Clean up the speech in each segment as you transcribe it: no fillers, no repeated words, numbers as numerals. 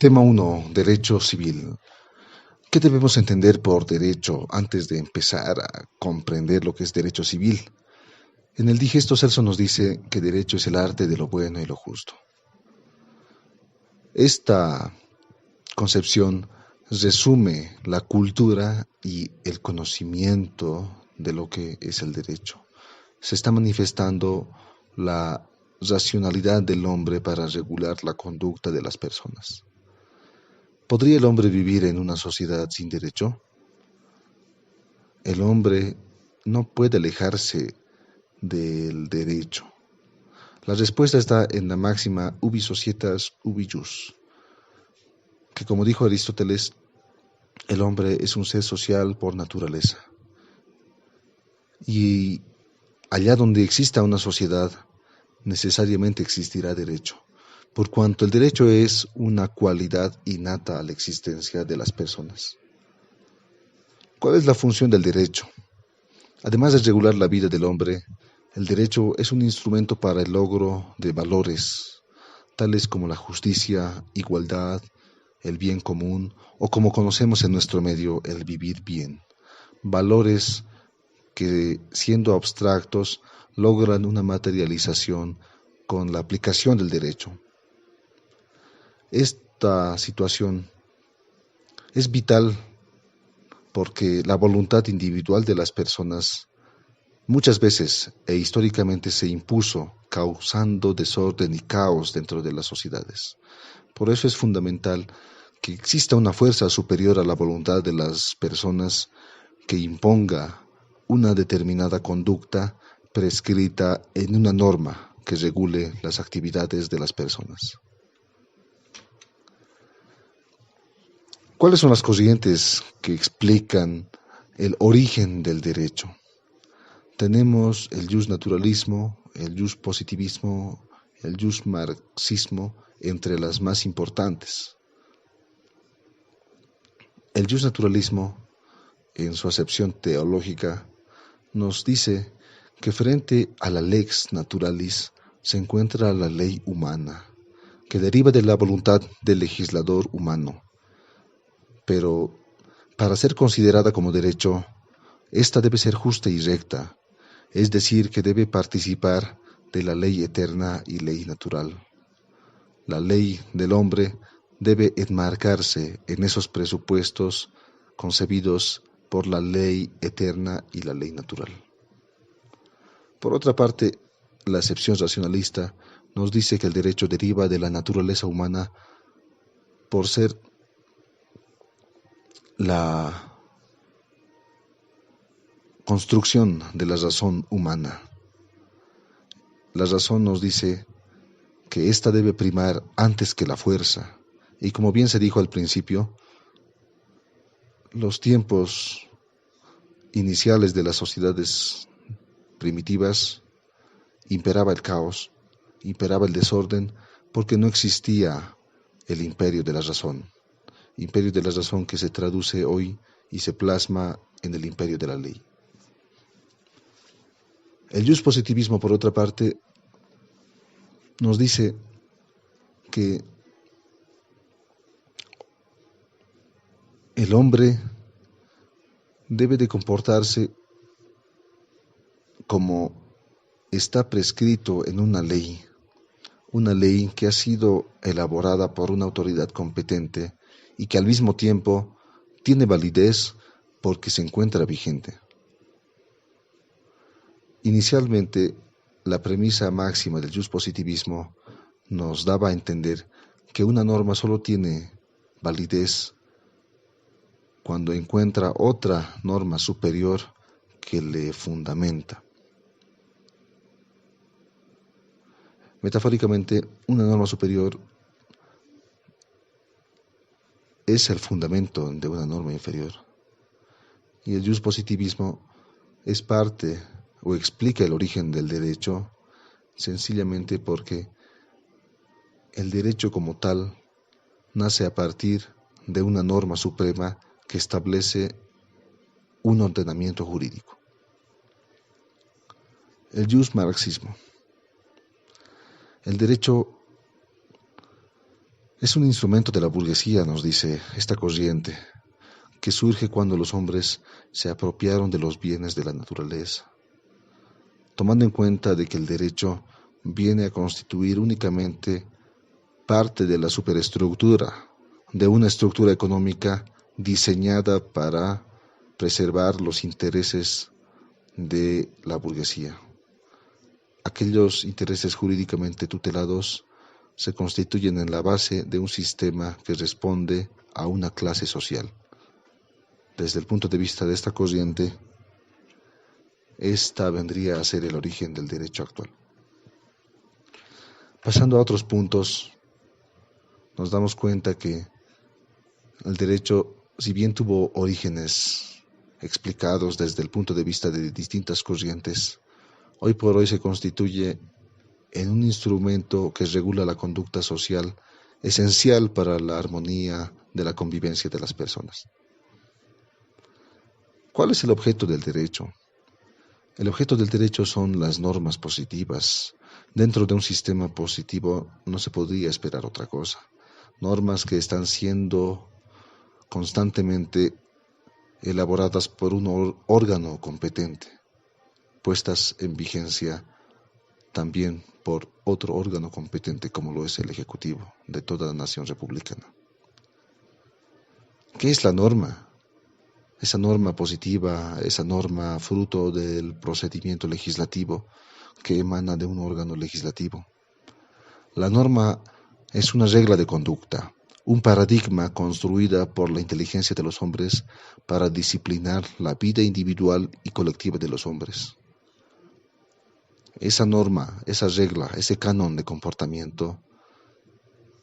Tema uno: Derecho civil. ¿Qué debemos entender por derecho antes de empezar a comprender lo que es derecho civil? En el Digesto Celso nos dice que derecho es el arte de lo bueno y lo justo. Esta concepción resume la cultura y el conocimiento de lo que es el derecho. Se está manifestando la racionalidad del hombre para regular la conducta de las personas. ¿Podría el hombre vivir en una sociedad sin derecho? El hombre no puede alejarse del derecho. La respuesta está en la máxima ubi societas ubi jus, que como dijo Aristóteles, el hombre es un ser social por naturaleza. Y allá donde exista una sociedad, necesariamente existirá derecho, por cuanto el derecho es una cualidad innata a la existencia de las personas. ¿Cuál es la función del derecho? Además de regular la vida del hombre, el derecho es un instrumento para el logro de valores, tales como la justicia, igualdad, el bien común, o como conocemos en nuestro medio, el vivir bien. Valores que, siendo abstractos, logran una materialización con la aplicación del derecho. Esta situación es vital porque la voluntad individual de las personas muchas veces e históricamente se impuso, causando desorden y caos dentro de las sociedades. Por eso es fundamental que exista una fuerza superior a la voluntad de las personas que imponga una determinada conducta prescrita en una norma que regule las actividades de las personas. ¿Cuáles son las corrientes que explican el origen del derecho? Tenemos el justnaturalismo, el justpositivismo, el justmarxismo entre las más importantes. El justnaturalismo, en su acepción teológica, nos dice que frente a la lex naturalis se encuentra la ley humana, que deriva de la voluntad del legislador humano. Pero para ser considerada como derecho, esta debe ser justa y recta, es decir, que debe participar de la ley eterna y ley natural. La ley del hombre debe enmarcarse en esos presupuestos concebidos por la ley eterna y la ley natural. Por otra parte, la acepción racionalista nos dice que el derecho deriva de la naturaleza humana por ser la construcción de la razón humana. La razón nos dice que ésta debe primar antes que la fuerza. Y como bien se dijo al principio, los tiempos iniciales de las sociedades primitivas imperaba el caos, imperaba el desorden, porque no existía el imperio de la razón. Imperio de la razón que se traduce hoy y se plasma en el imperio de la ley. El justpositivismo, por otra parte, nos dice que el hombre debe de comportarse como está prescrito en una ley que ha sido elaborada por una autoridad competente y que al mismo tiempo tiene validez porque se encuentra vigente. Inicialmente, la premisa máxima del justpositivismo nos daba a entender que una norma solo tiene validez cuando encuentra otra norma superior que le fundamenta. Metafóricamente, una norma superior es el fundamento de una norma inferior. Y el justpositivismo es parte o explica el origen del derecho sencillamente porque el derecho como tal nace a partir de una norma suprema que establece un ordenamiento jurídico. El justmarxismo. El derecho Es un instrumento de la burguesía, nos dice esta corriente, que surge cuando los hombres se apropiaron de los bienes de la naturaleza, tomando en cuenta de que el derecho viene a constituir únicamente parte de la superestructura, de una estructura económica diseñada para preservar los intereses de la burguesía. Aquellos intereses jurídicamente tutelados se constituyen en la base de un sistema que responde a una clase social. Desde el punto de vista de esta corriente, esta vendría a ser el origen del derecho actual. Pasando a otros puntos, nos damos cuenta que el derecho, si bien tuvo orígenes explicados desde el punto de vista de distintas corrientes, hoy por hoy se constituye en un instrumento que regula la conducta social esencial para la armonía de la convivencia de las personas. ¿Cuál es el objeto del derecho? El objeto del derecho son las normas positivas. Dentro de un sistema positivo no se podría esperar otra cosa. Normas que están siendo constantemente elaboradas por un órgano competente, puestas en vigencia también por otro órgano competente como lo es el Ejecutivo de toda la nación republicana. ¿Qué es la norma? Esa norma positiva, esa norma fruto del procedimiento legislativo que emana de un órgano legislativo. La norma es una regla de conducta, un paradigma construida por la inteligencia de los hombres para disciplinar la vida individual y colectiva de los hombres. Esa norma, esa regla, ese canon de comportamiento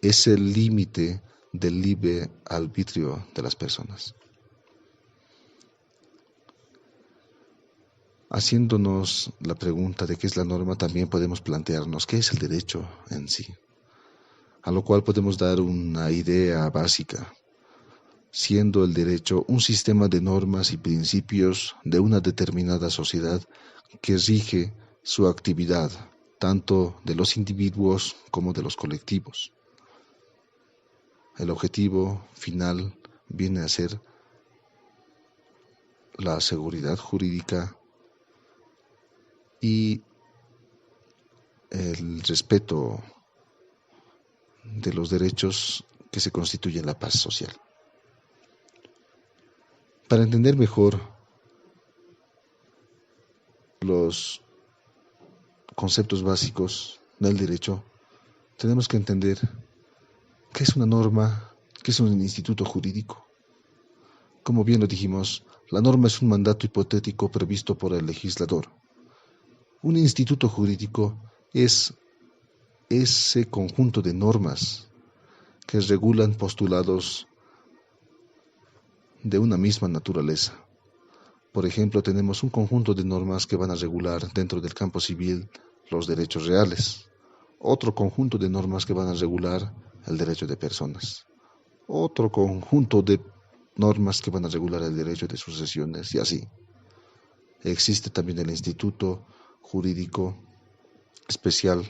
es el límite del libre arbitrio de las personas. Haciéndonos la pregunta de qué es la norma, también podemos plantearnos qué es el derecho en sí, a lo cual podemos dar una idea básica, siendo el derecho un sistema de normas y principios de una determinada sociedad que rige su actividad, tanto de los individuos como de los colectivos. El objetivo final viene a ser la seguridad jurídica y el respeto de los derechos que se constituyen la paz social. Para entender mejor los conceptos básicos del derecho, tenemos que entender qué es una norma, qué es un instituto jurídico. Como bien lo dijimos, la norma es un mandato hipotético previsto por el legislador. Un instituto jurídico es ese conjunto de normas que regulan postulados de una misma naturaleza. Por ejemplo, tenemos un conjunto de normas que van a regular dentro del campo civil los derechos reales, otro conjunto de normas que van a regular el derecho de personas, otro conjunto de normas que van a regular el derecho de sucesiones y así. Existe también el Instituto Jurídico Especial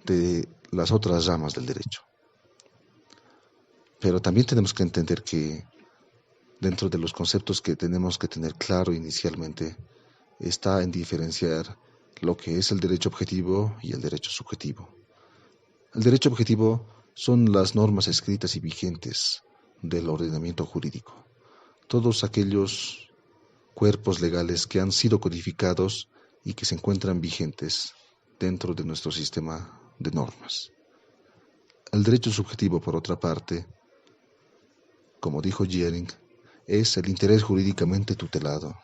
de las otras ramas del derecho. Pero también tenemos que entender que dentro de los conceptos que tenemos que tener claro inicialmente está en diferenciar lo que es el derecho objetivo y el derecho subjetivo. El derecho objetivo son las normas escritas y vigentes del ordenamiento jurídico, todos aquellos cuerpos legales que han sido codificados y que se encuentran vigentes dentro de nuestro sistema de normas. El derecho subjetivo, por otra parte, como dijo Jering, es el interés jurídicamente tutelado.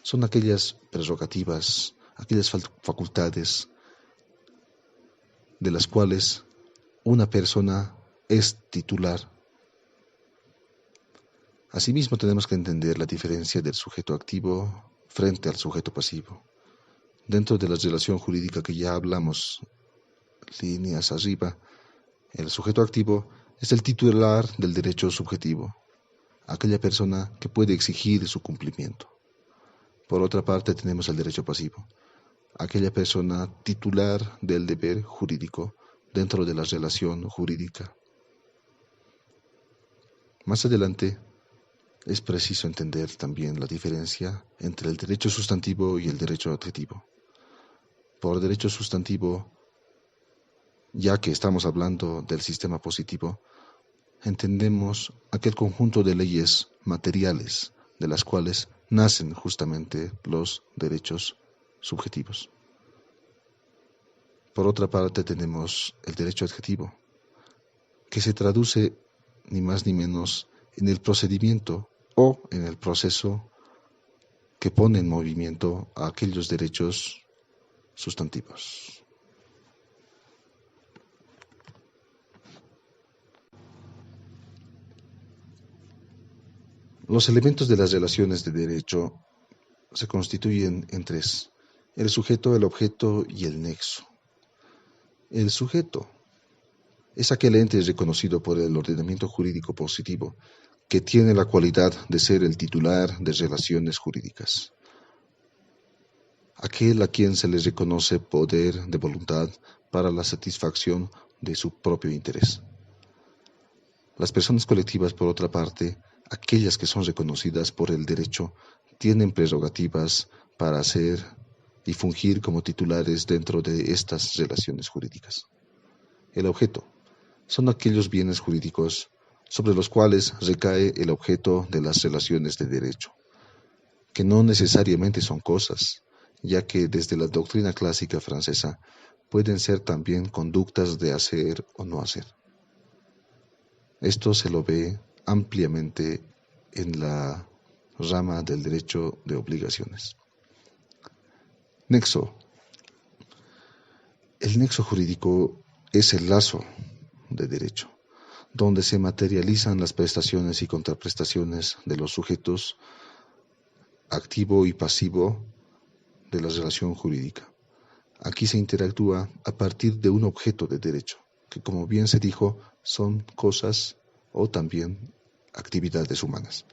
Son aquellas prerrogativas, aquellas facultades de las cuales una persona es titular. Asimismo, tenemos que entender la diferencia del sujeto activo frente al sujeto pasivo. Dentro de la relación jurídica que ya hablamos, líneas arriba, el sujeto activo es el titular del derecho subjetivo, aquella persona que puede exigir su cumplimiento. Por otra parte, tenemos el derecho pasivo, aquella persona titular del deber jurídico dentro de la relación jurídica. Más adelante, es preciso entender también la diferencia entre el derecho sustantivo y el derecho adjetivo. Por derecho sustantivo, ya que estamos hablando del sistema positivo, entendemos aquel conjunto de leyes materiales de las cuales nacen justamente los derechos subjetivos. Por otra parte, tenemos el derecho adjetivo, que se traduce ni más ni menos en el procedimiento o en el proceso que pone en movimiento a aquellos derechos sustantivos. Los elementos de las relaciones de derecho se constituyen en tres: el sujeto, el objeto y el nexo. El sujeto es aquel ente reconocido por el ordenamiento jurídico positivo que tiene la cualidad de ser el titular de relaciones jurídicas, aquel a quien se le reconoce poder de voluntad para la satisfacción de su propio interés. Las personas colectivas, por otra parte, aquellas que son reconocidas por el derecho, tienen prerrogativas para ser y fungir como titulares dentro de estas relaciones jurídicas. El objeto son aquellos bienes jurídicos sobre los cuales recae el objeto de las relaciones de derecho, que no necesariamente son cosas, ya que desde la doctrina clásica francesa pueden ser también conductas de hacer o no hacer. Esto se lo ve ampliamente en la rama del derecho de obligaciones. Nexo. El nexo jurídico es el lazo de derecho, donde se materializan las prestaciones y contraprestaciones de los sujetos activo y pasivo de la relación jurídica. Aquí se interactúa a partir de un objeto de derecho, que como bien se dijo, son cosas o también actividades humanas.